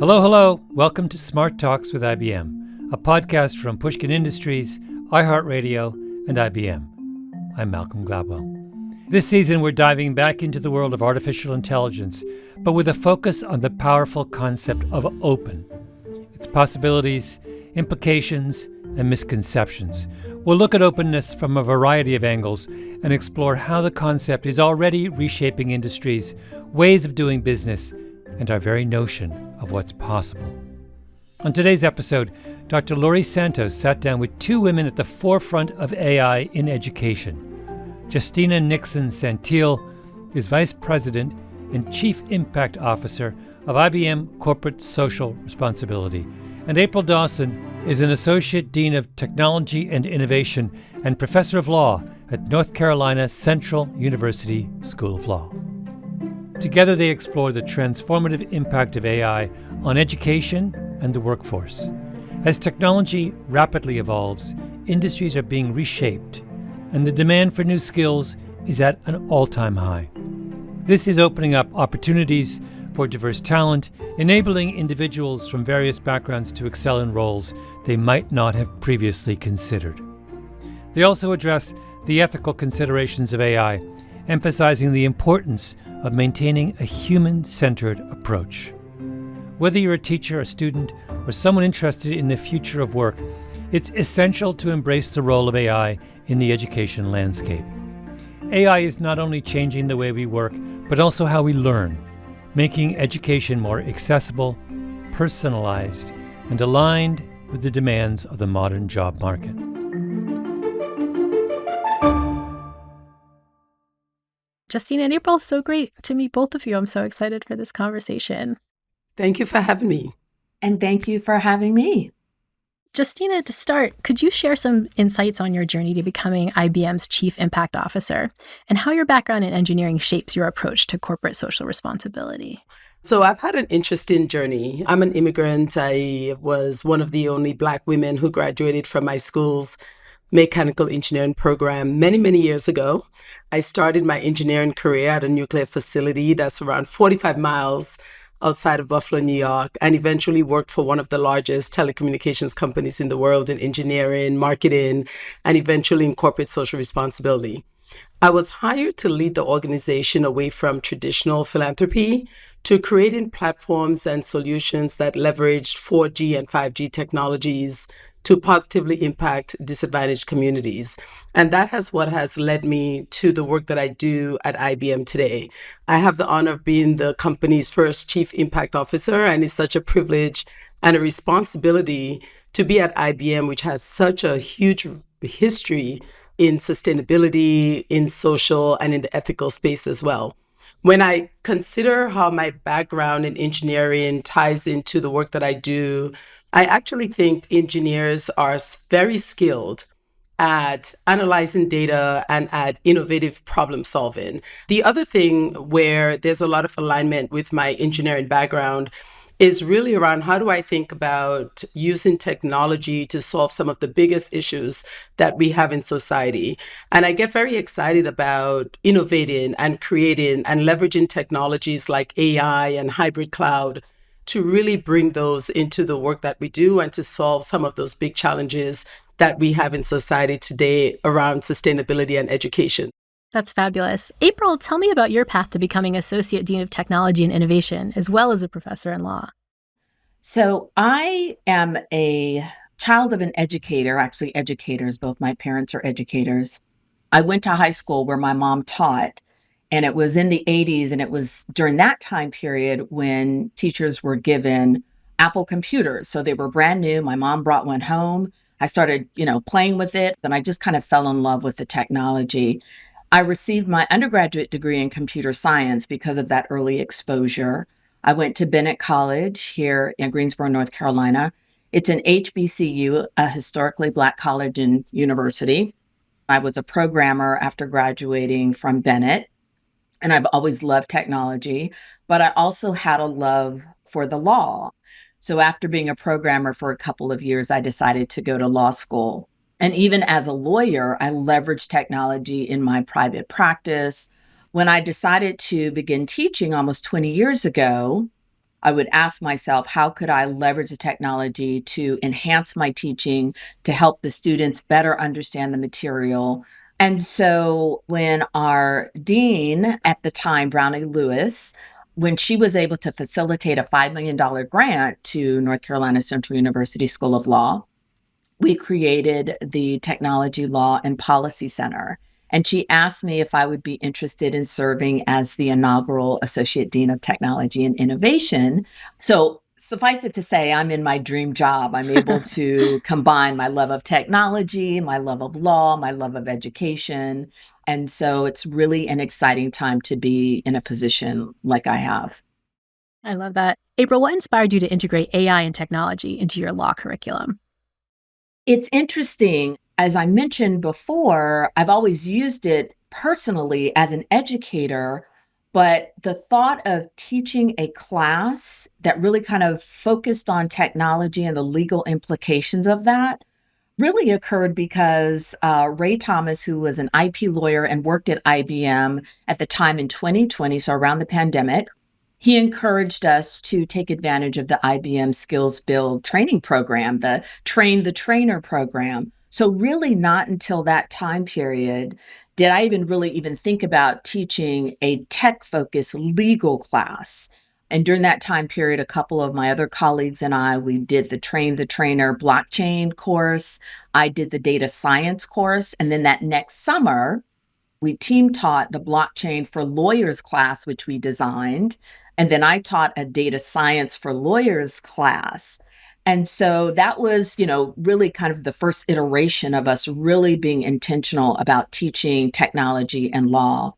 Hello, hello. Welcome to Smart Talks with IBM, a podcast from Pushkin Industries, iHeartRadio, and IBM. I'm Malcolm Gladwell. This season, we're diving back into the world of artificial intelligence, but with a focus on the powerful concept of open, its possibilities, implications, and misconceptions. We'll look at openness from a variety of angles and explore how the concept is already reshaping industries, ways of doing business, and our very notion of what's possible. On today's episode, Dr. Laurie Santos sat down with two women at the forefront of AI in education. Justina Nixon-Saintil is Vice President and Chief Impact Officer of IBM Corporate Social Responsibility, and April Dawson is an Associate Dean of Technology and Innovation and Professor of Law at North Carolina Central University School of Law. Together they explore the transformative impact of AI on education and the workforce. As technology rapidly evolves, industries are being reshaped, and the demand for new skills is at an all-time high. This is opening up opportunities for diverse talent, enabling individuals from various backgrounds to excel in roles they might not have previously considered. They also address the ethical considerations of AI, emphasizing the importance of maintaining a human-centered approach. Whether you're a teacher, a student, or someone interested in the future of work, it's essential to embrace the role of AI in the education landscape. AI is not only changing the way we work, but also how we learn, making education more accessible, personalized, and aligned with the demands of the modern job market. Justina and April, so great to meet both of you. I'm so excited for this conversation. Thank you for having me. And thank you for having me. Justina, to start, could you share some insights on your journey to becoming IBM's Chief Impact Officer and how your background in engineering shapes your approach to corporate social responsibility? So I've had an interesting journey. I'm an immigrant. I was one of the only Black women who graduated from my school's mechanical engineering program many years ago. I started my engineering career at a nuclear facility that's around 45 miles outside of Buffalo, New York, and eventually worked for one of the largest telecommunications companies in the world in engineering, marketing, and eventually in corporate social responsibility. I was hired to lead the organization away from traditional philanthropy to creating platforms and solutions that leveraged 4G and 5G technologies to positively impact disadvantaged communities. And that is what has led me to the work that I do at IBM today. I have the honor of being the company's first Chief Impact Officer, and it's such a privilege and a responsibility to be at IBM, which has such a huge history in sustainability, in social, and in the ethical space as well. When I consider how my background in engineering ties into the work that I do, I actually think engineers are very skilled at analyzing data and at innovative problem solving. The other thing where there's a lot of alignment with my engineering background is really around how do I think about using technology to solve some of the biggest issues that we have in society. And I get very excited about innovating and creating and leveraging technologies like AI and hybrid cloud to really bring those into the work that we do and to solve some of those big challenges that we have in society today around sustainability and education. That's fabulous. April, tell me about your path to becoming Associate Dean of Technology and Innovation, as well as a professor in law. So I am a child of an educator, actually educators. Both my parents are educators. I went to high school where my mom taught, and it was in the 80s, and it was during that time period when teachers were given Apple computers. So they were brand new. My mom brought one home. I started, playing with it, and I just kind of fell in love with the technology. I received my undergraduate degree in computer science because of that early exposure. I went to Bennett College here in Greensboro, North Carolina. It's an HBCU, a historically Black college and university. I was a programmer after graduating from Bennett, and I've always loved technology, but I also had a love for the law. So after being a programmer for a couple of years, I decided to go to law school. And even as a lawyer, I leveraged technology in my private practice. When I decided to begin teaching almost 20 years ago, I would ask myself, how could I leverage the technology to enhance my teaching, to help the students better understand the material? And so when our dean at the time, Brownie Lewis, when she was able to facilitate a $5 million grant to North Carolina Central University School of Law, we created the Technology Law and Policy Center. And she asked me if I would be interested in serving as the inaugural Associate Dean of Technology and Innovation. So suffice it to say, I'm in my dream job. I'm able to combine my love of technology, my love of law, my love of education. And so it's really an exciting time to be in a position like I have. I love that. April, what inspired you to integrate AI and technology into your law curriculum? It's interesting. As I mentioned before, I've always used it personally as an educator, but the thought of teaching a class that really kind of focused on technology and the legal implications of that really occurred because Ray Thomas, who was an IP lawyer and worked at IBM at the time in 2020, so around the pandemic, he encouraged us to take advantage of the IBM SkillsBuild training program, the Train the Trainer program. So really not until that time period did I really think about teaching a tech-focused legal class. And during that time period, a couple of my other colleagues and I, we did the Train the Trainer blockchain course. I did the data science course. And then that next summer, we team taught the blockchain for lawyers class, which we designed. And then I taught a data science for lawyers class. And so that was, really kind of the first iteration of us really being intentional about teaching technology and law.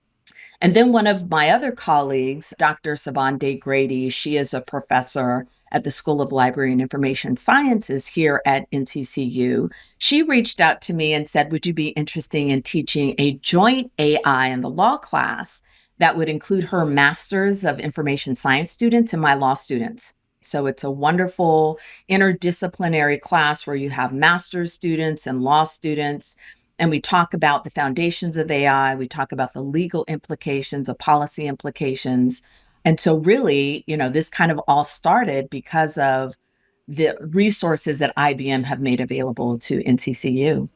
And then one of my other colleagues, Dr. Saban Day Grady, she is a professor at the School of Library and Information Sciences here at NCCU. She reached out to me and said, would you be interested in teaching a joint AI in the law class that would include her Master's of Information Science students and my law students? So it's a wonderful interdisciplinary class where you have master's students and law students. And we talk about the foundations of AI. We talk about the legal implications, the policy implications. And so really, this kind of all started because of the resources that IBM have made available to NCCU.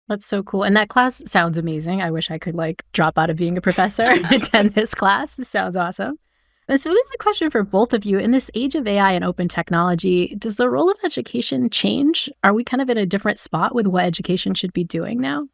That's so cool. And that class sounds amazing. I wish I could drop out of being a professor and attend this class. It sounds awesome. And so this is a question for both of you. In this age of AI and open technology, does the role of education change? Are we kind of in a different spot with what education should be doing now?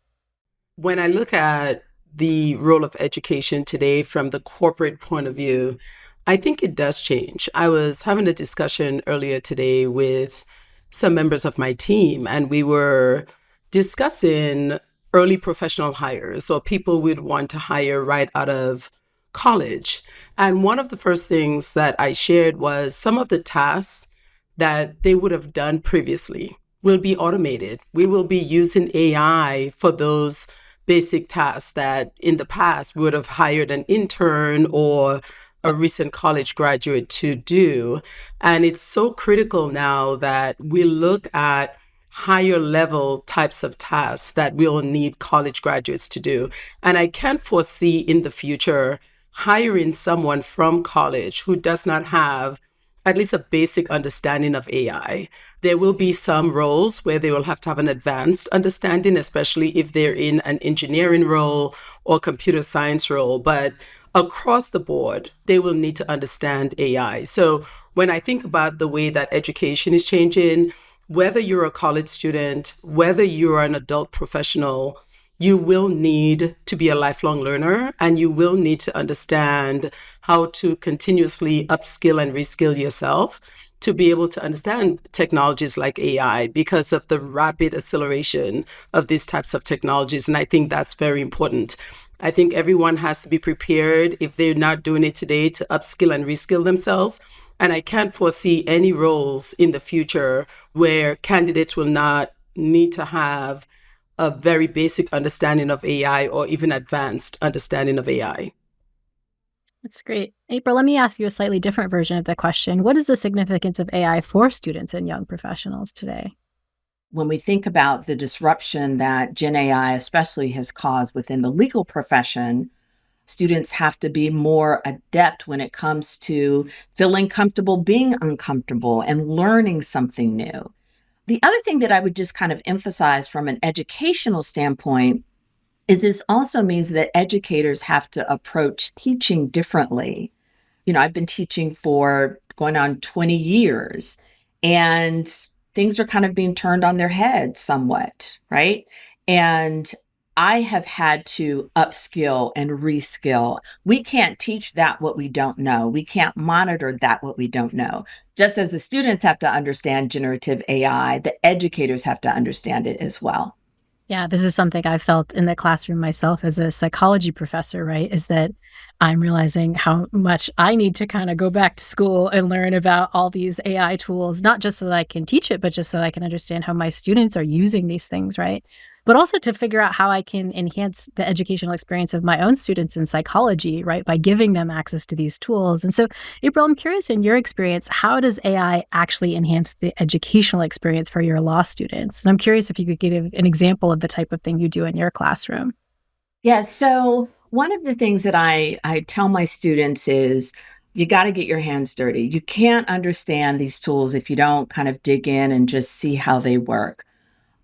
When I look at the role of education today from the corporate point of view, I think it does change. I was having a discussion earlier today with some members of my team, and we were discussing early professional hires, or people we'd want to hire right out of college. And one of the first things that I shared was some of the tasks that they would have done previously will be automated. We will be using AI for those basic tasks that in the past we would have hired an intern or a recent college graduate to do. And it's so critical now that we look at higher level types of tasks that we'll need college graduates to do. And I can't foresee in the future hiring someone from college who does not have at least a basic understanding of AI. There will be some roles where they will have to have an advanced understanding, especially if they're in an engineering role or computer science role. But across the board, they will need to understand AI. So when I think about the way that education is changing, whether you're a college student, whether you're an adult professional, you will need to be a lifelong learner, and you will need to understand how to continuously upskill and reskill yourself to be able to understand technologies like AI because of the rapid acceleration of these types of technologies. And I think that's very important. I think everyone has to be prepared, if they're not doing it today, to upskill and reskill themselves. And I can't foresee any roles in the future where candidates will not need to have a very basic understanding of AI or even advanced understanding of AI. That's great. April, let me ask you a slightly different version of the question. What is the significance of AI for students and young professionals today? When we think about the disruption that Gen AI especially has caused within the legal profession, Students have to be more adept when it comes to feeling comfortable being uncomfortable and learning something new. The other thing that I would just kind of emphasize from an educational standpoint is this also means that educators have to approach teaching differently. I've been teaching for going on 20 years, and things are kind of being turned on their head somewhat, right? And I have had to upskill and reskill. We can't teach that what we don't know. We can't monitor that what we don't know. Just as the students have to understand generative AI, the educators have to understand it as well. Yeah, this is something I felt in the classroom myself as a psychology professor, right? Is that I'm realizing how much I need to kind of go back to school and learn about all these AI tools, not just so that I can teach it, but just so I can understand how my students are using these things, right? But also to figure out how I can enhance the educational experience of my own students in psychology, right? By giving them access to these tools. And so, April, I'm curious, in your experience, how does AI actually enhance the educational experience for your law students? And I'm curious if you could give an example of the type of thing you do in your classroom. Yeah, so one of the things that I tell my students is you got to get your hands dirty. You can't understand these tools if you don't kind of dig in and just see how they work.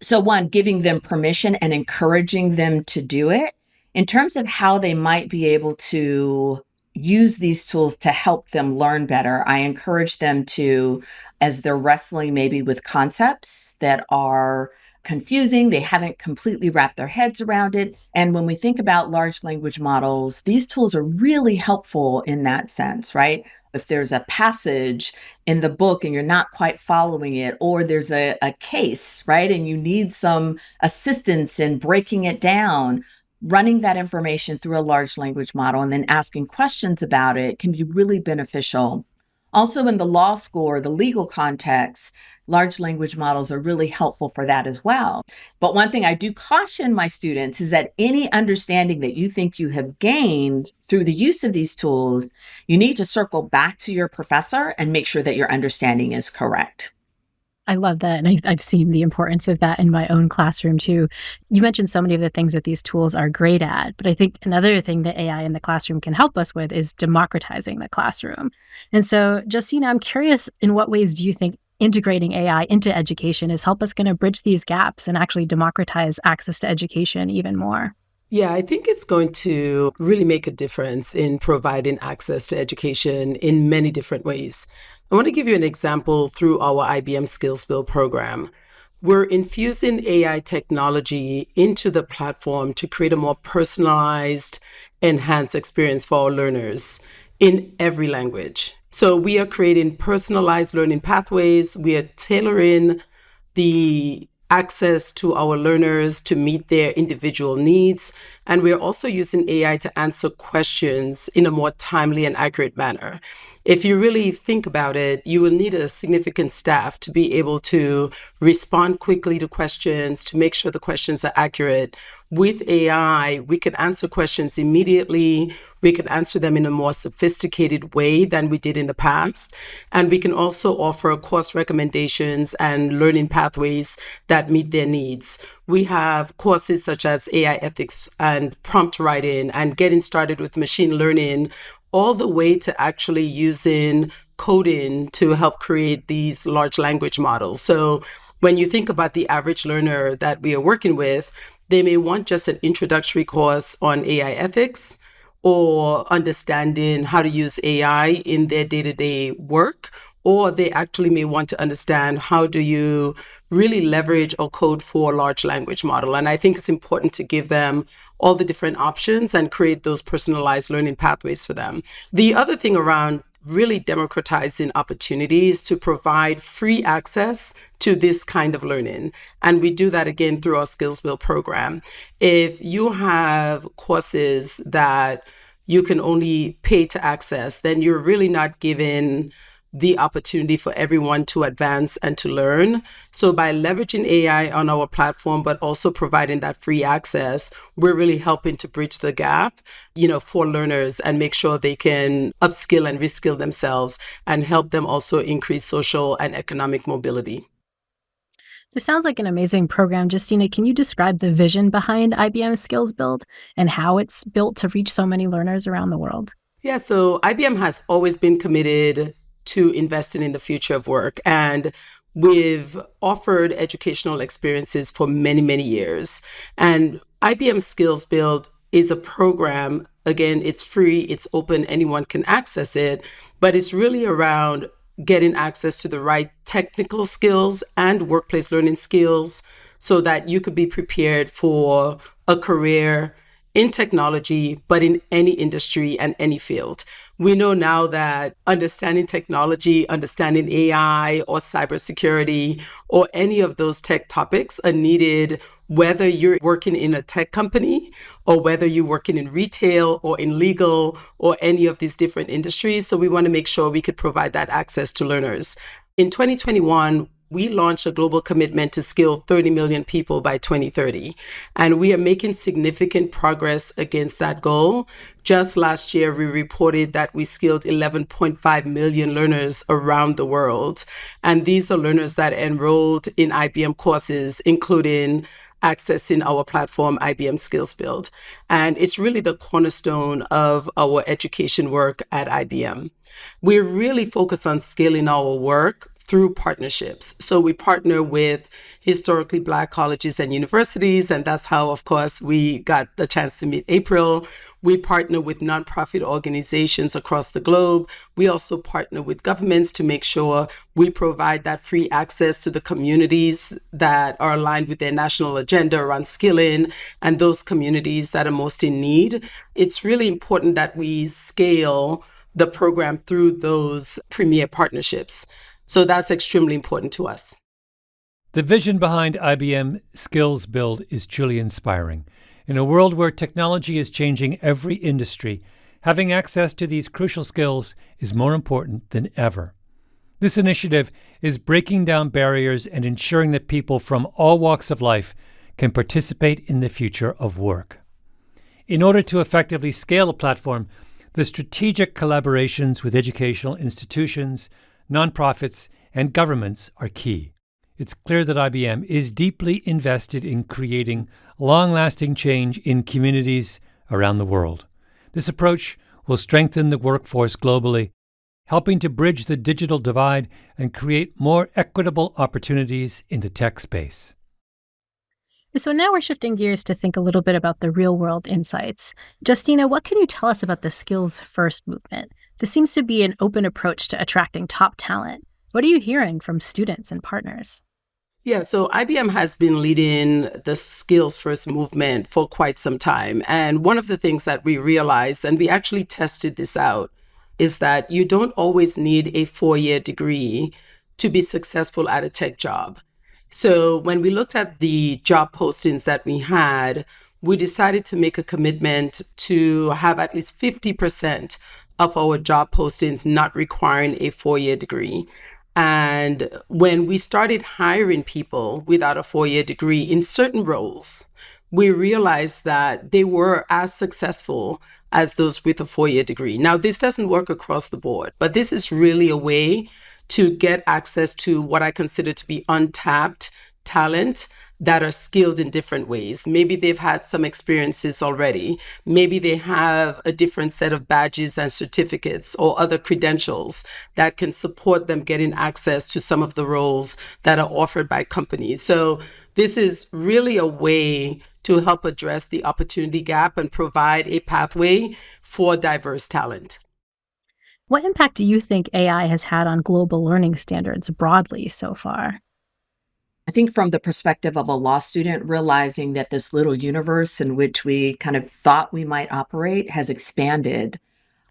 So one, giving them permission and encouraging them to do it. In terms of how they might be able to use these tools to help them learn better, I encourage them to, as they're wrestling maybe with concepts that are confusing, they haven't completely wrapped their heads around it. And when we think about large language models, these tools are really helpful in that sense, right? If there's a passage in the book and you're not quite following it, or there's a case, right? And you need some assistance in breaking it down, running that information through a large language model and then asking questions about it can be really beneficial. Also in the law school or the legal context, large language models are really helpful for that as well. But one thing I do caution my students is that any understanding that you think you have gained through the use of these tools, you need to circle back to your professor and make sure that your understanding is correct. I love that. And I've seen the importance of that in my own classroom too. You mentioned so many of the things that these tools are great at, but I think another thing that AI in the classroom can help us with is democratizing the classroom. And so, Justina, I'm curious, in what ways do you think integrating AI into education is help us going to bridge these gaps and actually democratize access to education even more? Yeah, I think it's going to really make a difference in providing access to education in many different ways. I want to give you an example through our IBM SkillsBuild program. We're infusing AI technology into the platform to create a more personalized, enhanced experience for our learners in every language. So we are creating personalized learning pathways. We are tailoring the access to our learners to meet their individual needs. And we're also using AI to answer questions in a more timely and accurate manner. If you really think about it, you will need a significant staff to be able to respond quickly to questions, to make sure the questions are accurate. With AI, we can answer questions immediately. We can answer them in a more sophisticated way than we did in the past. And we can also offer course recommendations and learning pathways that meet their needs. We have courses such as AI ethics and prompt writing and getting started with machine learning, all the way to actually using coding to help create these large language models. So when you think about the average learner that we are working with, they may want just an introductory course on AI ethics or understanding how to use AI in their day-to-day work, or they actually may want to understand how do you really leverage or code for a large language model. And I think it's important to give them all the different options and create those personalized learning pathways for them. The other thing around really democratizing opportunities to provide free access to this kind of learning. And we do that again through our SkillsBuild program. If you have courses that you can only pay to access, then you're really not given the opportunity for everyone to advance and to learn. So by leveraging AI on our platform, but also providing that free access, we're really helping to bridge the gap, for learners and make sure they can upskill and reskill themselves and help them also increase social and economic mobility. It sounds like an amazing program. Justina, can you describe the vision behind IBM SkillsBuild and how it's built to reach so many learners around the world? Yeah, so IBM has always been committed to investing in the future of work. And we've offered educational experiences for many, many years. And IBM SkillsBuild is a program, again, it's free, it's open, anyone can access it, but it's really around getting access to the right technical skills and workplace learning skills so that you could be prepared for a career in technology, but in any industry and any field. We know now that understanding technology, understanding AI or cybersecurity or any of those tech topics are needed, whether you're working in a tech company or whether you're working in retail or in legal or any of these different industries. So we want to make sure we could provide that access to learners. In 2021, we launched a global commitment to skill 30 million people by 2030. And we are making significant progress against that goal. Just last year, we reported that we skilled 11.5 million learners around the world. And these are learners that enrolled in IBM courses, including accessing our platform, IBM SkillsBuild. And it's really the cornerstone of our education work at IBM. We're really focused on scaling our work through partnerships. So we partner with historically Black colleges and universities, and that's how, of course, we got the chance to meet April. We partner with nonprofit organizations across the globe. We also partner with governments to make sure we provide that free access to the communities that are aligned with their national agenda around skilling and those communities that are most in need. It's really important that we scale the program through those premier partnerships. So that's extremely important to us. The vision behind IBM SkillsBuild is truly inspiring. In a world where technology is changing every industry, having access to these crucial skills is more important than ever. This initiative is breaking down barriers and ensuring that people from all walks of life can participate in the future of work. In order to effectively scale a platform, the strategic collaborations with educational institutions, nonprofits, and governments are key. It's clear that IBM is deeply invested in creating long-lasting change in communities around the world. This approach will strengthen the workforce globally, helping to bridge the digital divide and create more equitable opportunities in the tech space. So now we're shifting gears to think a little bit about the real-world insights. Justina, what can you tell us about the skills first movement? This seems to be an open approach to attracting top talent. What are you hearing from students and partners? Yeah, so IBM has been leading the skills first movement for quite some time. And one of the things that we realized, and we actually tested this out, is that you don't always need a 4-year degree to be successful at a tech job. So when we looked at the job postings that we had, we decided to make a commitment to have at least 50% of our job postings not requiring a 4-year degree. And when we started hiring people without a 4-year degree in certain roles, we realized that they were as successful as those with a 4-year degree. Now, this doesn't work across the board, but this is really a way to get access to what I consider to be untapped talent that are skilled in different ways. Maybe they've had some experiences already. Maybe they have a different set of badges and certificates or other credentials that can support them getting access to some of the roles that are offered by companies. So this is really a way to help address the opportunity gap and provide a pathway for diverse talent. What impact do you think AI has had on global learning standards broadly so far? I think from the perspective of a law student, realizing that this little universe in which we kind of thought we might operate has expanded.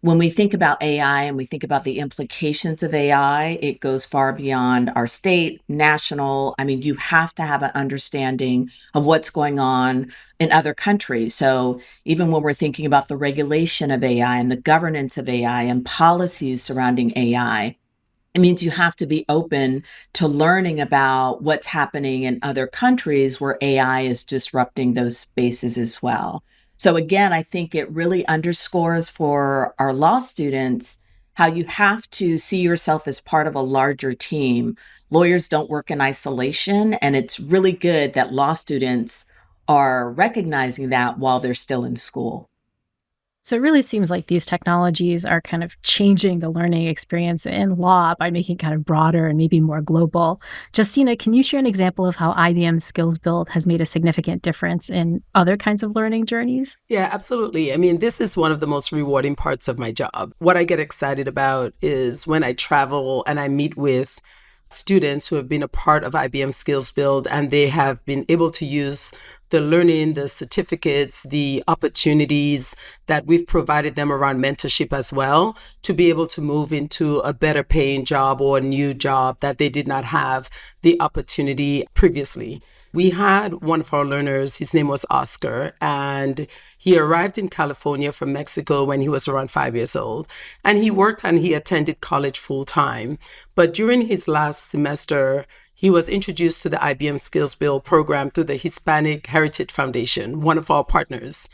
When we think about AI and we think about the implications of AI, it goes far beyond our state, national. I mean, you have to have an understanding of what's going on in other countries. So even when we're thinking about the regulation of AI and the governance of AI and policies surrounding AI, it means you have to be open to learning about what's happening in other countries where AI is disrupting those spaces as well. So again, I think it really underscores for our law students how you have to see yourself as part of a larger team, lawyers don't work in isolation, and it's really good that law students are recognizing that while they're still in school. So it really seems like these technologies are kind of changing the learning experience in law by making it kind of broader and maybe more global. Justina, can you share an example of how IBM SkillsBuild has made a significant difference in other kinds of learning journeys? Yeah, absolutely. I mean, this is one of the most rewarding parts of my job. What I get excited about is when I travel and I meet with students who have been a part of IBM SkillsBuild, and they have been able to use the learning, the certificates, the opportunities that we've provided them around mentorship as well, to be able to move into a better paying job or a new job that they did not have the opportunity previously. We had one of our learners, his name was Oscar, and he arrived in California from Mexico when he was around 5 years old. And he worked and he attended college full time. But during his last semester, he was introduced to the IBM SkillsBuild program through the Hispanic Heritage Foundation, one of our partners.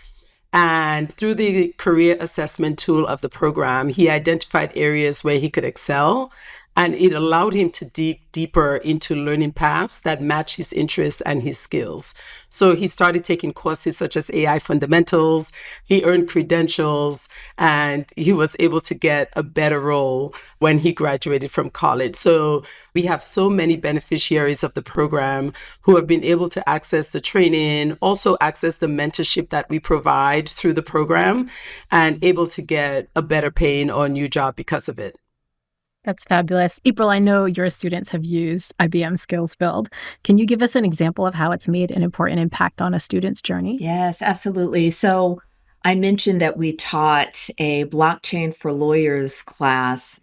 And through the career assessment tool of the program, he identified areas where he could excel. And it allowed him to dig deeper into learning paths that match his interests and his skills. So he started taking courses such as AI fundamentals, he earned credentials, and he was able to get a better role when he graduated from college. So we have so many beneficiaries of the program who have been able to access the training, also access the mentorship that we provide through the program, and able to get a better paying or new job because of it. That's fabulous. April, I know your students have used IBM SkillsBuild. Can you give us an example of how it's made an important impact on a student's journey? Yes, absolutely. So I mentioned that we taught a blockchain for lawyers class,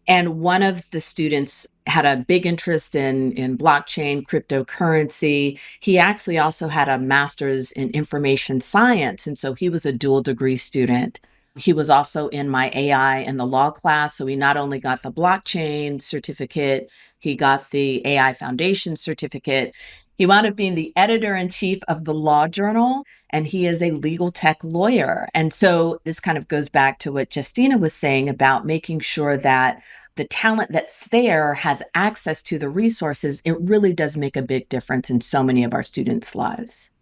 and one of the students had a big interest in blockchain, cryptocurrency. He actually also had a master's in information science, and so he was a dual degree student. He was also in my AI and the law class. So he not only got the blockchain certificate, he got the AI Foundation certificate. He wound up being the editor-in-chief of the Law Journal, and he is a legal tech lawyer. And so this kind of goes back to what Justina was saying about making sure that the talent that's there has access to the resources. It really does make a big difference in so many of our students' lives.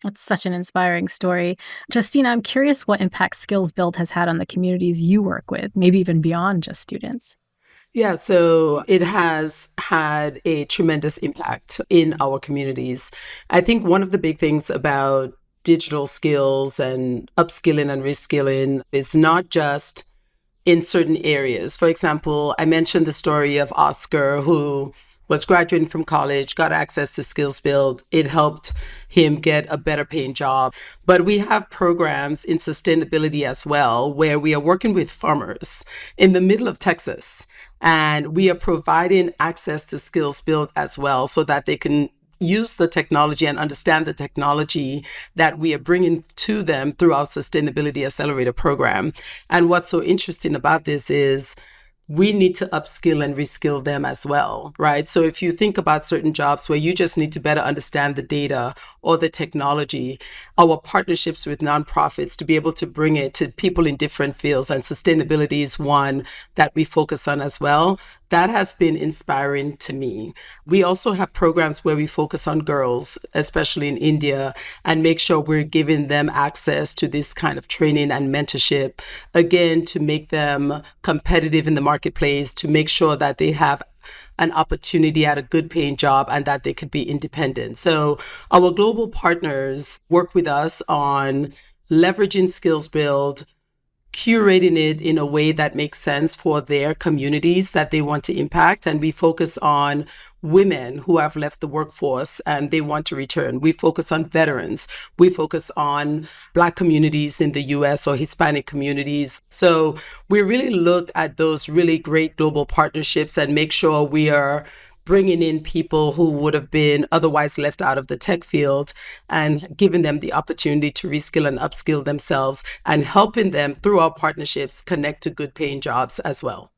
That's such an inspiring story. Justina, I'm curious what impact SkillsBuild has had on the communities you work with, maybe even beyond just students. Yeah, so it has had a tremendous impact in our communities. I think one of the big things about digital skills and upskilling and reskilling is not just in certain areas. For example, I mentioned the story of Oscar, who was graduating from college, got access to SkillsBuild. It helped him get a better paying job. But we have programs in sustainability as well, where we are working with farmers in the middle of Texas. And we are providing access to SkillsBuild as well, so that they can use the technology and understand the technology that we are bringing to them through our Sustainability Accelerator program. And what's so interesting about this is we need to upskill and reskill them as well, right? So if you think about certain jobs where you just need to better understand the data or the technology, our partnerships with nonprofits to be able to bring it to people in different fields, and sustainability is one that we focus on as well. That has been inspiring to me. We also have programs where we focus on girls, especially in India, and make sure we're giving them access to this kind of training and mentorship, again, to make them competitive in the marketplace, to make sure that they have an opportunity at a good paying job and that they could be independent. So our global partners work with us on leveraging SkillsBuild, curating it in a way that makes sense for their communities that they want to impact. And we focus on women who have left the workforce and they want to return. We focus on veterans. We focus on Black communities in the US or Hispanic communities. So we really look at those really great global partnerships and make sure we are bringing in people who would have been otherwise left out of the tech field and giving them the opportunity to reskill and upskill themselves, and helping them through our partnerships connect to good paying jobs as well.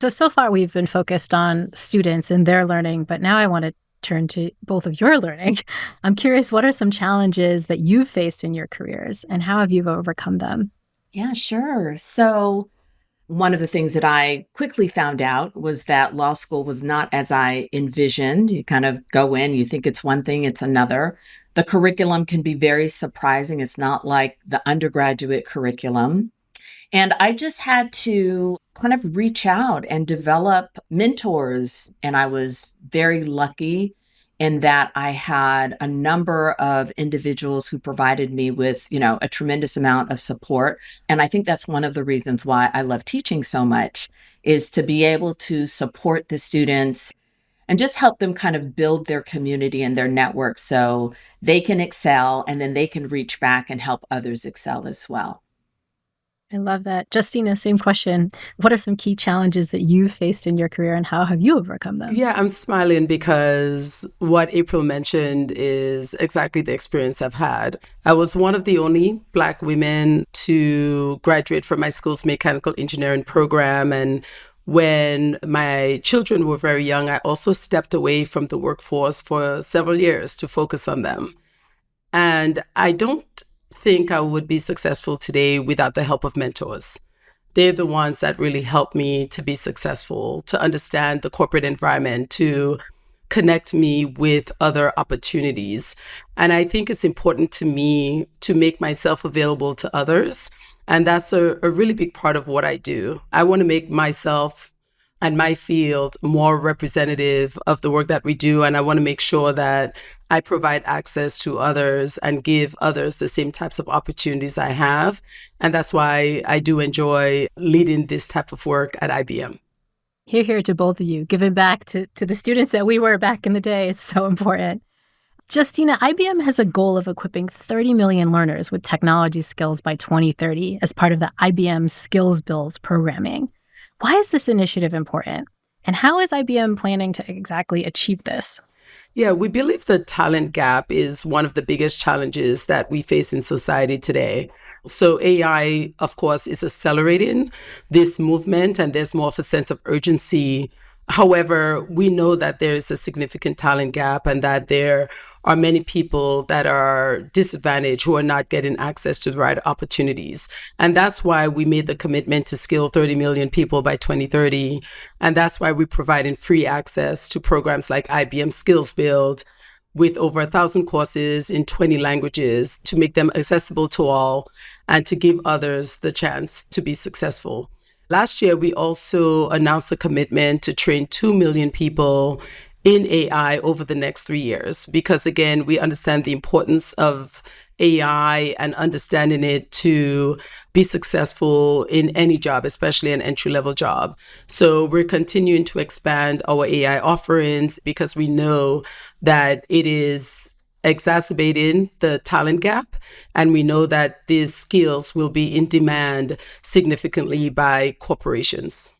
So far we've been focused on students and their learning, but now I want to turn to both of your learning. I'm curious, what are some challenges that you've faced in your careers and how have you overcome them? Yeah, sure. So one of the things that I quickly found out was that law school was not as I envisioned. You kind of go in, you think it's one thing, it's another. The curriculum can be very surprising. It's not like the undergraduate curriculum. And I just had to kind of reach out and develop mentors. And I was very lucky in that I had a number of individuals who provided me with, a tremendous amount of support. And I think that's one of the reasons why I love teaching so much, is to be able to support the students and just help them kind of build their community and their network so they can excel, and then they can reach back and help others excel as well. I love that. Justina, same question. What are some key challenges that you've faced in your career, and how have you overcome them? Yeah, I'm smiling because what April mentioned is exactly the experience I've had. I was one of the only Black women to graduate from my school's mechanical engineering program. And when my children were very young, I also stepped away from the workforce for several years to focus on them. And I don't think I would be successful today without the help of mentors. They're the ones that really helped me to be successful, to understand the corporate environment, to connect me with other opportunities. And I think it's important to me to make myself available to others. And that's a really big part of what I do. I want to make myself and my field more representative of the work that we do. And I want to make sure that I provide access to others and give others the same types of opportunities I have. And that's why I do enjoy leading this type of work at IBM. Hear, hear to both of you. Giving back to the students that we were back in the day. It's so important. Justina, IBM has a goal of equipping 30 million learners with technology skills by 2030 as part of the IBM SkillsBuild programming. Why is this initiative important? And how is IBM planning to exactly achieve this? Yeah, we believe the talent gap is one of the biggest challenges that we face in society today. So AI, of course, is accelerating this movement, and there's more of a sense of urgency. However, we know that there's a significant talent gap and that there are many people that are disadvantaged who are not getting access to the right opportunities. And that's why we made the commitment to skill 30 million people by 2030. And that's why we're providing free access to programs like IBM SkillsBuild with over 1,000 courses in 20 languages to make them accessible to all and to give others the chance to be successful. Last year, we also announced a commitment to train 2 million people in AI over the next 3 years, because again, we understand the importance of AI and understanding it to be successful in any job, especially an entry-level job. So we're continuing to expand our AI offerings because we know that it is exacerbating the talent gap. And we know that these skills will be in demand significantly by corporations.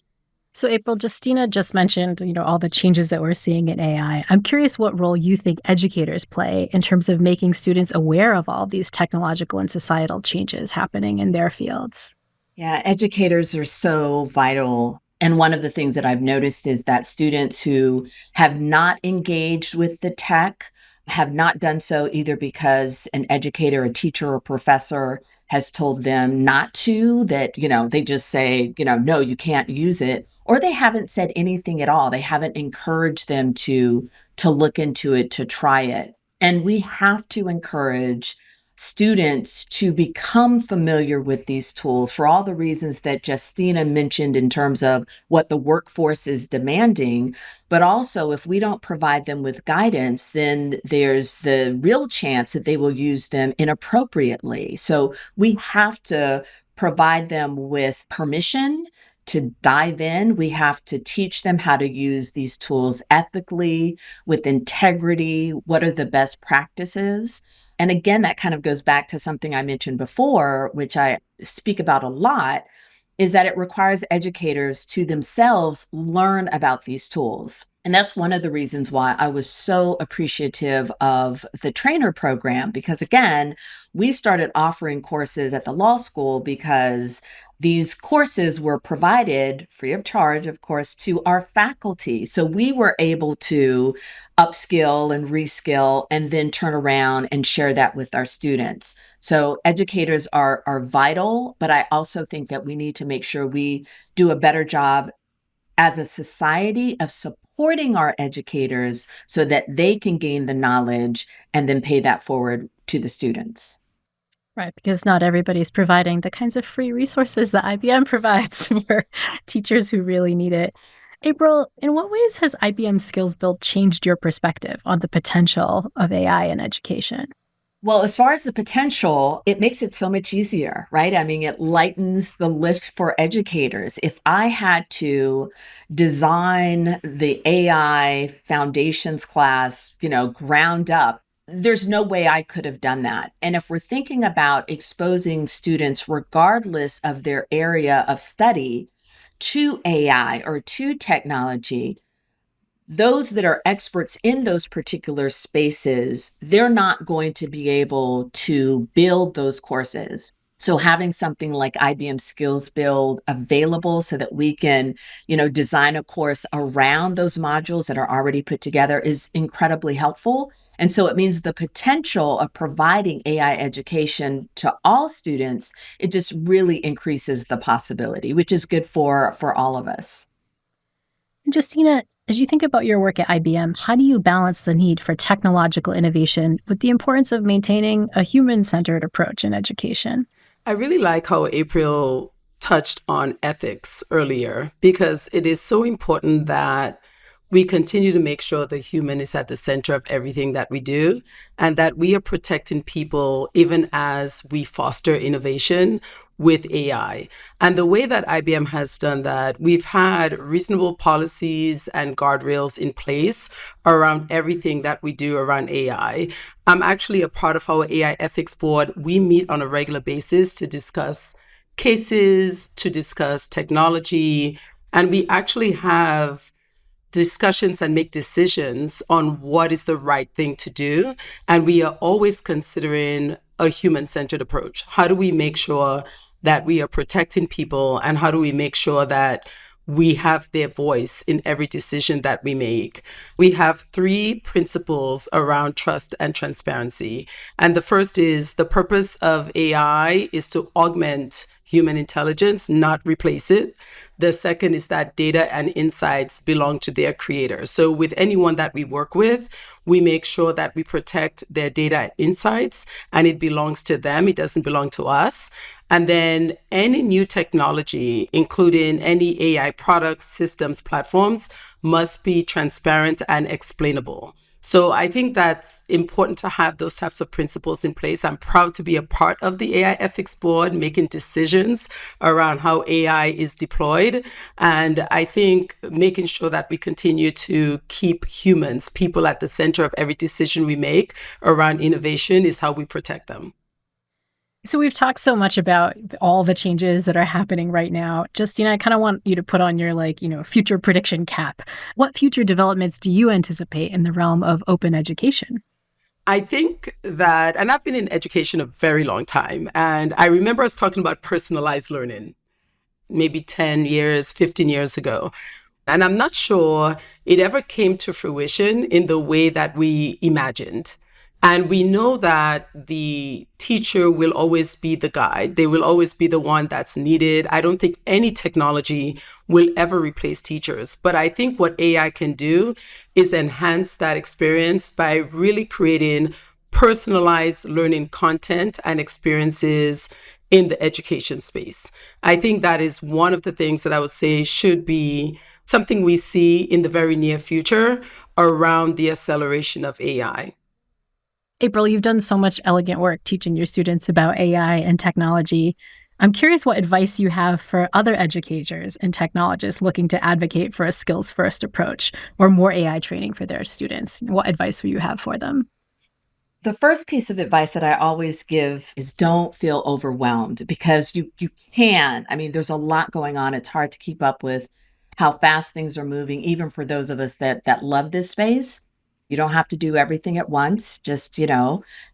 So April, Justina just mentioned, all the changes that we're seeing in AI. I'm curious what role you think educators play in terms of making students aware of all these technological and societal changes happening in their fields. Yeah, educators are so vital. And one of the things that I've noticed is that students who have not engaged with the tech have not done so either because an educator, a teacher, or professor has told them not to, that, they just say, no, you can't use it, or they haven't said anything at all. They haven't encouraged them to look into it, to try it. And we have to encourage students to become familiar with these tools for all the reasons that Justina mentioned in terms of what the workforce is demanding. But also, if we don't provide them with guidance, then there's the real chance that they will use them inappropriately. So we have to provide them with permission to dive in. We have to teach them how to use these tools ethically, with integrity. What are the best practices? And again, that kind of goes back to something I mentioned before, which I speak about a lot, is that it requires educators to themselves learn about these tools. And that's one of the reasons why I was so appreciative of the trainer program, because again, we started offering courses at the law school because these courses were provided free of charge, of course, to our faculty. So we were able to upskill and reskill and then turn around and share that with our students. So educators are vital, but I also think that we need to make sure we do a better job as a society of supporting our educators so that they can gain the knowledge and then pay that forward to the students. Right, because not everybody's providing the kinds of free resources that IBM provides for teachers who really need it. April, in what ways has IBM SkillsBuild changed your perspective on the potential of AI in education? Well, as far as the potential, it makes it so much easier, right? I mean, it lightens the lift for educators. If I had to design the AI foundations class, ground up, there's no way I could have done that. And if we're thinking about exposing students, regardless of their area of study, to AI or to technology, those that are experts in those particular spaces, they're not going to be able to build those courses. So having something like IBM SkillsBuild available so that we can, design a course around those modules that are already put together is incredibly helpful. And so it means the potential of providing AI education to all students, it just really increases the possibility, which is good for all of us. Justina, as you think about your work at IBM, how do you balance the need for technological innovation with the importance of maintaining a human-centered approach in education? I really like how April touched on ethics earlier, because it is so important that we continue to make sure the human is at the center of everything that we do, and that we are protecting people even as we foster innovation with AI. And the way that IBM has done that, we've had reasonable policies and guardrails in place around everything that we do around AI. I'm actually a part of our AI ethics board. We meet on a regular basis to discuss cases, to discuss technology, and we actually have discussions and make decisions on what is the right thing to do. And we are always considering a human-centered approach. How do we make sure that we are protecting people, and how do we make sure that we have their voice in every decision that we make? We have 3 principles around trust and transparency. And the first is the purpose of AI is to augment human intelligence, not replace it. The second is that data and insights belong to their creators. So with anyone that we work with, we make sure that we protect their data and insights, and it belongs to them. It doesn't belong to us. And then any new technology, including any AI products, systems, platforms, must be transparent and explainable. So I think that's important to have those types of principles in place. I'm proud to be a part of the AI ethics board, making decisions around how AI is deployed. And I think making sure that we continue to keep humans, people at the center of every decision we make around innovation is how we protect them. So we've talked so much about all the changes that are happening right now. Justina, I kind of want you to put on your future prediction cap. What future developments do you anticipate in the realm of open education? I think that, and I've been in education a very long time, and I remember us talking about personalized learning maybe 10 years, 15 years ago. And I'm not sure it ever came to fruition in the way that we imagined. And we know that the teacher will always be the guide. They will always be the one that's needed. I don't think any technology will ever replace teachers. But I think what AI can do is enhance that experience by really creating personalized learning content and experiences in the education space. I think that is one of the things that I would say should be something we see in the very near future around the acceleration of AI. April, you've done so much elegant work teaching your students about AI and technology. I'm curious what advice you have for other educators and technologists looking to advocate for a skills-first approach or more AI training for their students. What advice will you have for them? The first piece of advice that I always give is don't feel overwhelmed, because you can. I mean, there's a lot going on. It's hard to keep up with how fast things are moving, even for those of us that love this space. You don't have to do everything at once, just,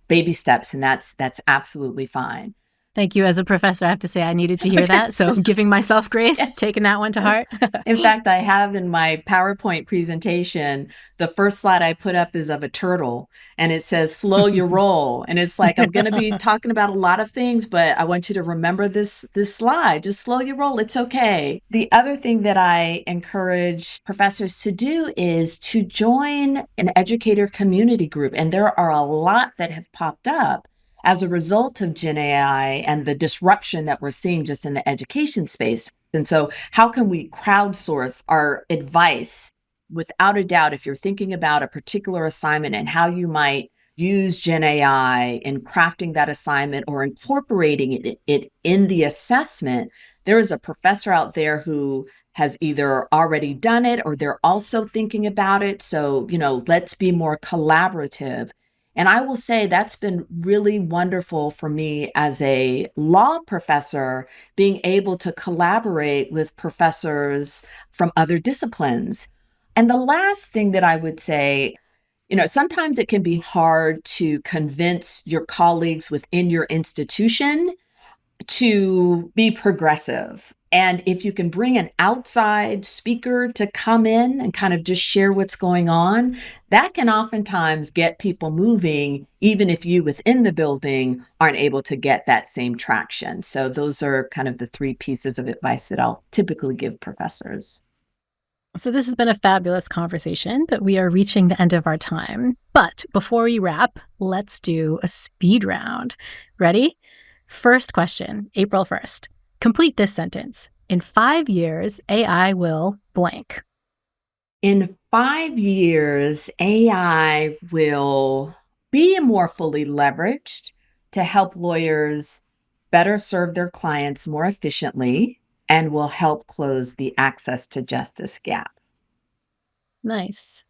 baby steps, and that's absolutely fine. Thank you. As a professor, I have to say I needed to hear that. So giving myself grace, Yes. taking that one to heart. In fact, I have in my PowerPoint presentation, the first slide I put up is of a turtle and it says, slow your roll. And it's like, I'm going to be talking about a lot of things, but I want you to remember this slide. Just slow your roll. It's okay. The other thing that I encourage professors to do is to join an educator community group. And there are a lot that have popped up as a result of Gen AI and the disruption that we're seeing just in the education space. And so how can we crowdsource our advice? Without a doubt, if you're thinking about a particular assignment and how you might use Gen AI in crafting that assignment or incorporating it in the assessment, there is a professor out there who has either already done it or they're also thinking about it. So, let's be more collaborative. And I will say that's been really wonderful for me as a law professor, being able to collaborate with professors from other disciplines. And the last thing that I would say, sometimes it can be hard to convince your colleagues within your institution to be progressive. And if you can bring an outside speaker to come in and kind of just share what's going on, that can oftentimes get people moving, even if you within the building aren't able to get that same traction. So those are kind of the three pieces of advice that I'll typically give professors. So this has been a fabulous conversation, but we are reaching the end of our time. But before we wrap, let's do a speed round. Ready? First question, April 1st. Complete this sentence. In 5 years, AI will blank. In 5 years, AI will be more fully leveraged to help lawyers better serve their clients more efficiently and will help close the access to justice gap. Nice.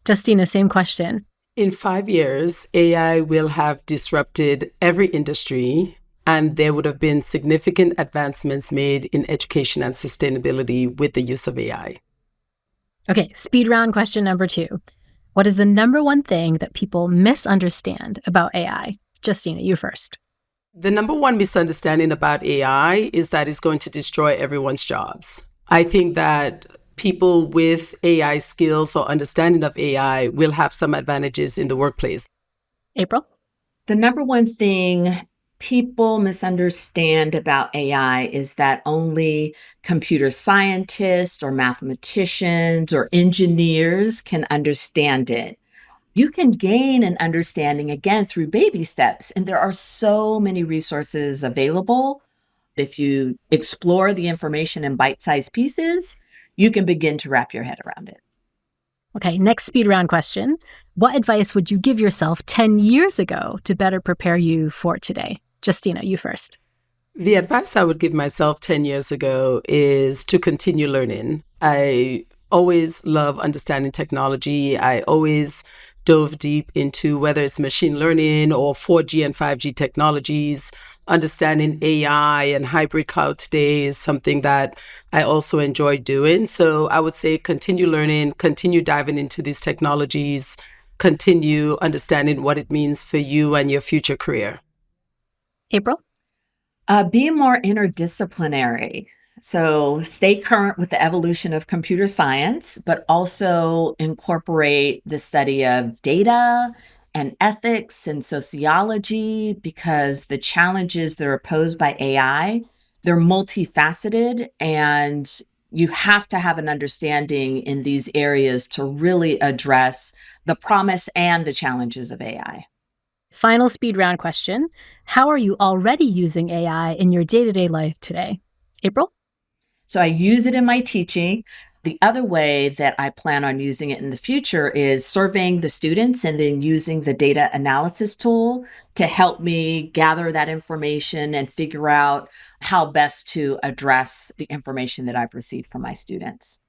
Justina, same question. In 5 years, AI will have disrupted every industry, and there would have been significant advancements made in education and sustainability with the use of AI. Okay, speed round question number 2. What is the number one thing that people misunderstand about AI? Justina, you first. The number one misunderstanding about AI is that it's going to destroy everyone's jobs. I think that people with AI skills or understanding of AI will have some advantages in the workplace. April? The number one thing people misunderstand about AI is that only computer scientists or mathematicians or engineers can understand it. You can gain an understanding again through baby steps, and there are so many resources available. If you explore the information in bite-sized pieces, you can begin to wrap your head around it. Okay, next speed round question. What advice would you give yourself 10 years ago to better prepare you for today? Justina, you first. The advice I would give myself 10 years ago is to continue learning. I always love understanding technology. I always dove deep into whether it's machine learning or 4G and 5G technologies. Understanding AI and hybrid cloud today is something that I also enjoy doing. So I would say continue learning, continue diving into these technologies, continue understanding what it means for you and your future career. April? Be more interdisciplinary. So stay current with the evolution of computer science, but also incorporate the study of data and ethics and sociology, because the challenges that are posed by AI, they're multifaceted, and you have to have an understanding in these areas to really address the promise and the challenges of AI. Final speed round question. How are you already using AI in your day-to-day life today? April? So I use it in my teaching. The other way that I plan on using it in the future is surveying the students and then using the data analysis tool to help me gather that information and figure out how best to address the information that I've received from my students.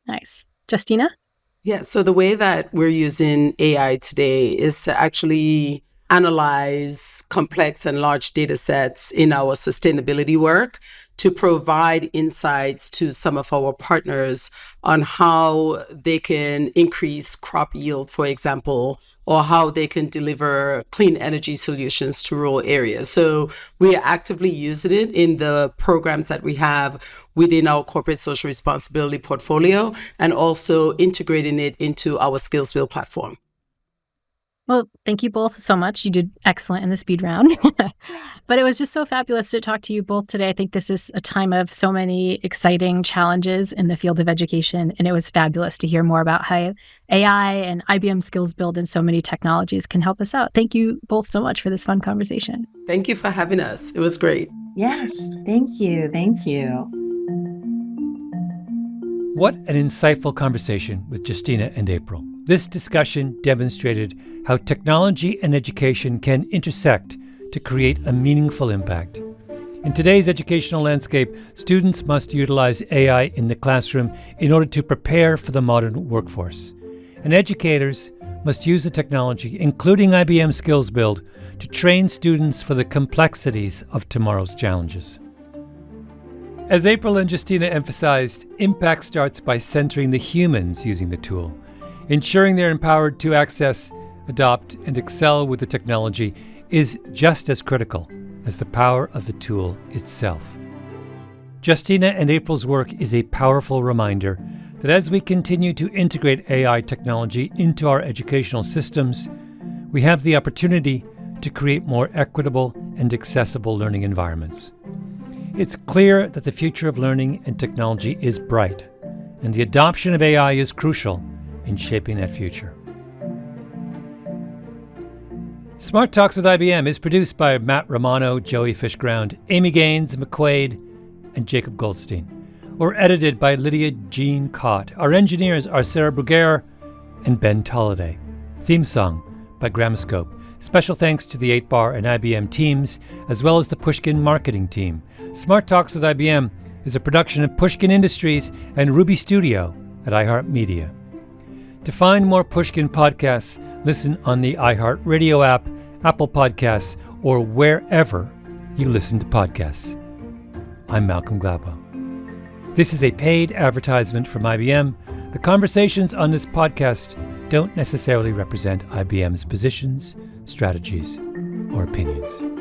Nice. Justina? Yeah, so the way that we're using AI today is to actually analyze complex and large data sets in our sustainability work to provide insights to some of our partners on how they can increase crop yield, for example, or how they can deliver clean energy solutions to rural areas. So we are actively using it in the programs that we have within our corporate social responsibility portfolio, and also integrating it into our SkillsBuild platform. Well, thank you both so much. You did excellent in the speed round. But it was just so fabulous to talk to you both today. I think this is a time of so many exciting challenges in the field of education, and it was fabulous to hear more about how AI and IBM SkillsBuild and so many technologies can help us out. Thank you both so much for this fun conversation. Thank you for having us. It was great. Yes, thank you. Thank you. What an insightful conversation with Justina and April. This discussion demonstrated how technology and education can intersect to create a meaningful impact. In today's educational landscape, students must utilize AI in the classroom in order to prepare for the modern workforce. And educators must use the technology, including IBM SkillsBuild, to train students for the complexities of tomorrow's challenges. As April and Justina emphasized, impact starts by centering the humans using the tool. Ensuring they're empowered to access, adopt, and excel with the technology is just as critical as the power of the tool itself. Justina and April's work is a powerful reminder that as we continue to integrate AI technology into our educational systems, we have the opportunity to create more equitable and accessible learning environments. It's clear that the future of learning and technology is bright, and the adoption of AI is crucial in shaping that future. Smart Talks with IBM is produced by Matt Romano, Joey Fishground, Amy Gaines, McQuaid, and Jacob Goldstein, or edited by Lydia Jean Cott. Our engineers are Sarah Bruguer and Ben Tolliday. Theme song by Gramoscope. Special thanks to the 8-Bar and IBM teams, as well as the Pushkin marketing team. Smart Talks with IBM is a production of Pushkin Industries and Ruby Studio at iHeartMedia. To find more Pushkin podcasts, listen on the iHeartRadio app, Apple Podcasts, or wherever you listen to podcasts. I'm Malcolm Gladwell. This is a paid advertisement from IBM. The conversations on this podcast don't necessarily represent IBM's positions, strategies, or opinions.